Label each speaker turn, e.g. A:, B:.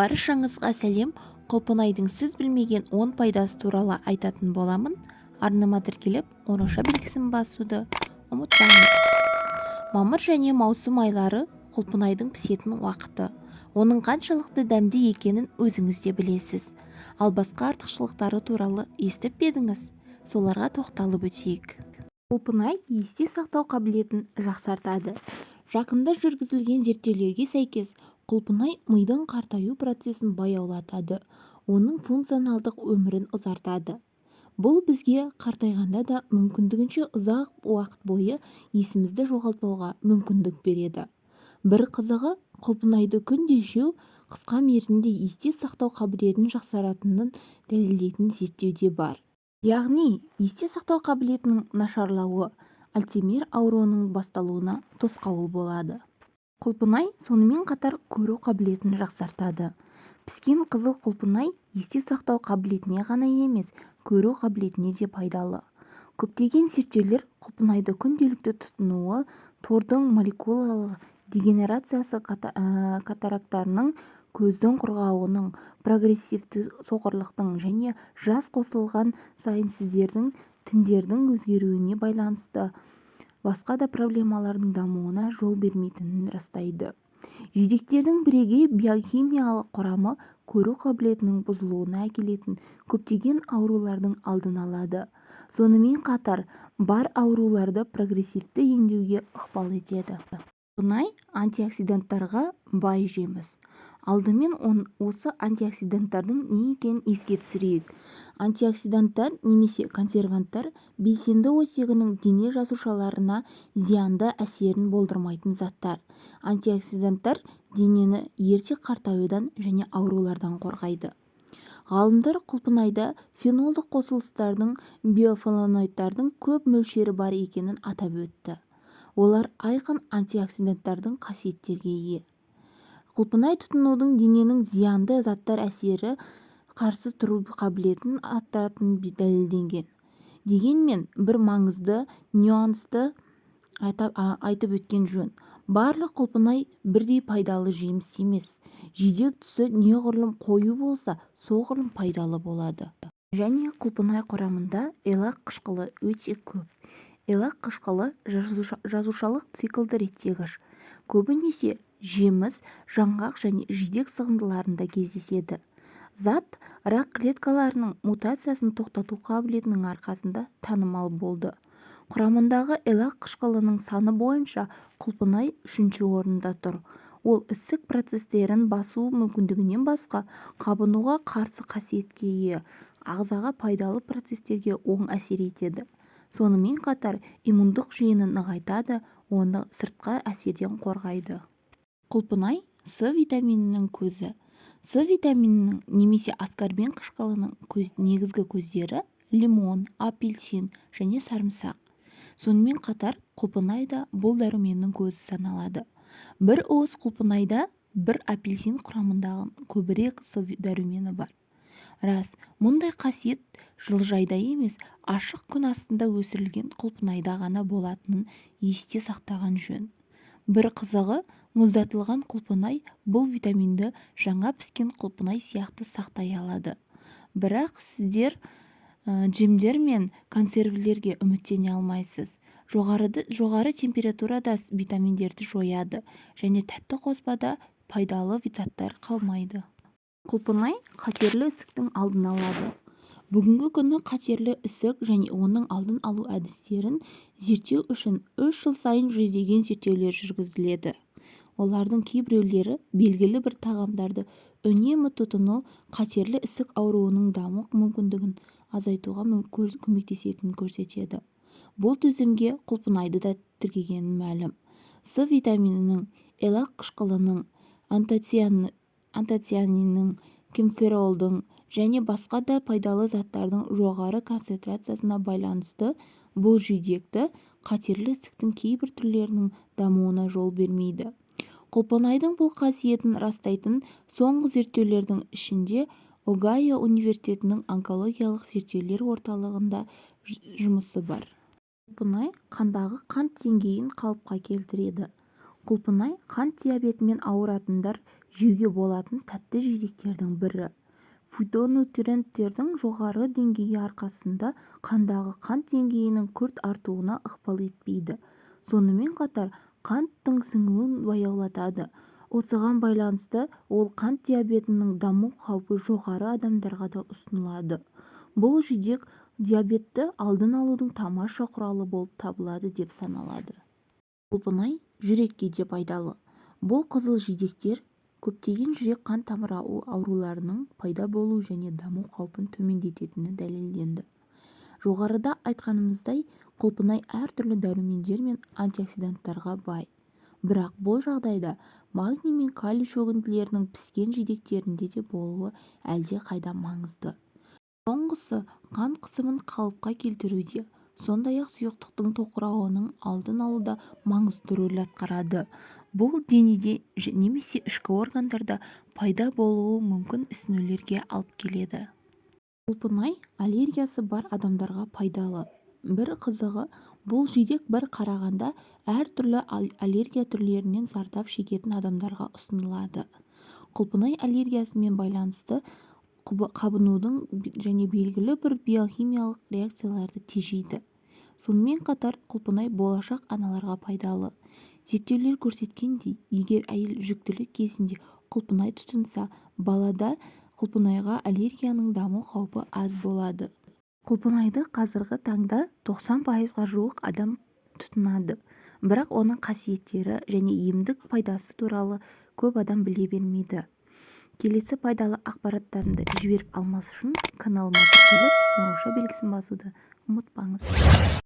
A: Баршаңызға сәлем. Құлпынайдың сіз білмеген 10 пайдасы туралы айтатын боламын. Арнама тіркеліп, оңаша белгісін басуды ұмытпаңыз. Мамыр және маусым айлары құлпынайдың пісетін уақыты. Оның қаншалықты дәмді екенін өзіңіз де білесіз. Ал басқа артықшылықтары туралы естіп пе едіңіз? Соларға тоқталып өтейік. Құлпынай есте сақтау қабілетін жақсартады. Жақында жүргізілген зерттеулерге сәйкес, құлпынай мидың қартаю процесін баяулатады, оның функционалдық өмірін ұзартады. Бұл бізге қартайғанда да мүмкіндігінше ұзақ уақыт бойы есімізді жоғалтпауға мүмкіндік береді. Бір қызығы, құлпынайды күнде жеу қысқа мерзімде есте сақтау қабілетін жақсаратынын дәлелдейтін зерттеуде бар. Яғни, есте сақтау қабілетінің нашарлауы Альцгеймер ауруының басталуына тосқауыл болады. Құлпынай сонымен қатар көру қабілетін жақсартады. Піскен қызыл құлпынай есте сақтау қабілетіне ғана емес, көру қабілетіне де пайдалы. Көптеген зерттеулер құлпынайды күнделікті тұтынуы тордың молекулалық дегенерациясы, катарактарының, көздің құрғауының, прогрессивті соқырлықтың және жас қосылған сайын сіздердің тіндердің өзгеруіне байланысты басқа да проблемалардың дамуына жол бермейтінін растайды. Жидектердің бірегей биохимиялық құрамы көру қабілетінің бұзылуына әкелетін көптеген аурулардың алдын алады. Сонымен қатар, бар ауруларды прогрессивті емдеуге ықпал етеді. Құлпынай антиоксиданттарға бай жеміс. Алдымен осы антиоксиданттардың не екенін еске түсірейік. Антиоксиданттар немесе консерванттар белсенді оттегінің дене жасушаларына зиянды әсерін болдырмайтын заттар. Антиоксиданттар денені ерте қартаюдан және аурулардан қорғайды. Ғалымдар құлпынайда фенолдық қосылыстардың, биофлавоноидтардың көп мөлшері бар екенін атап өтті. Олар айқын антиоксиданттардың қасиеттерге ие. Құлпынай тұтынудың дененің зиянды заттар әсері қарсы тұру қабілетін арттыратыны дәлелденген. Дегенмен, бір маңызды нюансты айтып өткен жөн. Барлық құлпынай бірдей пайдалы жеміс емес. Жидек түсі неғұрлым қою болса, соғұрлым пайдалы болады. Және құлпынай құрамында элак қышқылы өте көп. Элак қышқылы жасушалық циклды реттегіш. Көбінесе жеміс, жаңғақ және жидек сығындыларында кездеседі. Зат рак клеткаларының мутациясын тоқтату қабілетінің арқасында танымал болды. Құрамындағы элак қышқылының саны бойынша құлпынай 3-ші орында тұр. Ол ісік процестерін басу мүмкіндігінен басқа, қабынуға қарсы қасиетке ие, ағзаға пайдалы процестерге оң әсер етеді. Сонымен қатар, иммундық жүйені нығайтады, оны сыртқы әсерден қорғайды. Құлпынай С витаминінің көзі. С витаминінің немесе аскорбин қышқылының негізгі көздері лимон, апельсин және сарымсақ. Сонымен қатар, құлпынай да бұл дәруменнің көзі саналады. Бір уыс құлпынайда бір апельсин құрамындағы көбірек С дәрумені бар. Рас, мұндай қасиет жылыжайда емес, ашық күн астында өсірілген құлпынайда ғана болатынын есте сақтаған жөн. Бір қызығы, мұздатылған құлпынай бұл витаминді жаңа піскен құлпынай сияқты сақтай алады. Бірақ сіздер джемдер мен консервілерге үміттене алмайсыз. Жоғары температурада витаминдерді жояды және тәтті қоспада пайдалы заттар қалмайды. Құлпынай қатерлі ісіктің алдын алады. Бүгінгі күні қатерлі ісік және оның алдын алу әдістерін зерттеу үшін 3 жыл сайын жүздеген зерттеулер жүргізіледі. Олардың кейбіреулері белгілі бір тағамдарды үнемі тұтыну қатерлі ісік ауруының даму мүмкіндігін азайтуға көмектесетінін көрсетеді. Бұл тізімге құлпынайды да тіркегені мәлім. С витаминінің, элак қышқылының, антоцианиннің, кемферолдың және басқа да пайдалы заттардың жоғары концентрациясына байланысты бұл жидекті қатерлі ісіктің кейбір түрлерінің дамуына жол бермейді. Құлпынайдың бұл қасиетін растайтын соңғы зерттеулердің ішінде Огайо университетінің онкологиялық зерттеулер орталығында жұмысы бар. Құлпынай қандағы қант деңгейін қалыпқа келтіреді. Құлпынай қант диабетімен ауыратындар жеуге болатын тәтті жидектердің бірі. Фитонутренттердің жоғары деңгейі арқасында қандағы қант деңгейінің күрт артуына ықпал етпейді. Сонымен қатар қанттың сіңуін баяулатады. Осыған байланысты ол қант диабетінің даму қаупі жоғары адамдарға да ұсынылады. Бұл жидек диабетті алдын алудың тамаша құралы болып табылады деп саналады. Құлпынай жүрекке де пайдалы. Бұл қызыл жидектер көптеген жүрек-қан тамыры ауруларының пайда болу және даму қаупін төмендететіні дәлелденді. Жоғарыда айтқанымыздай, құлпынай әртүрлі дәрумендер мен антиоксиданттарға бай. Бірақ бұл жағдайда магний мен калий шөгінділерінің піскен жидектерінде де болуы әлде қайда маңызды. Соңғысы қан қысымын қалыпқа келтіруде, сондай-ақ сұйықтықтың тоқырауының алдын алуда маңызды рөл атқарады. Бұл денеде немесе ішкі органдарда пайда болуы мүмкін ісінулерге алып келеді. Құлпынай аллергиясы бар адамдарға пайдалы. Бір қызығы, бұл жидек бір қарағанда әртүрлі аллергия түрлерінен зардап шегетін адамдарға ұсынылады. Құлпынай аллергиясымен байланысты қабынудың және белгілі бір биохимиялық реакцияларды тежейді. Сонымен қатар құлпынай болашақ аналарға пайдалы. Зерттеулер көрсеткендей, егер әйел жүктілік кезінде құлпынай тұтынса, балада құлпынайға аллергияның даму қаупі аз болады. Құлпынайды қазіргі таңда 90%-ға жуық адам тұтынады. Бірақ оның қасиеттері және емдік пайдасы туралы көп адам біле бермейді. Келесі пайдалы ақпараттарымды жіберіп алмас үшін каналыма тіркеліп қоңырауша белгісін басуды ұмытпаңыз.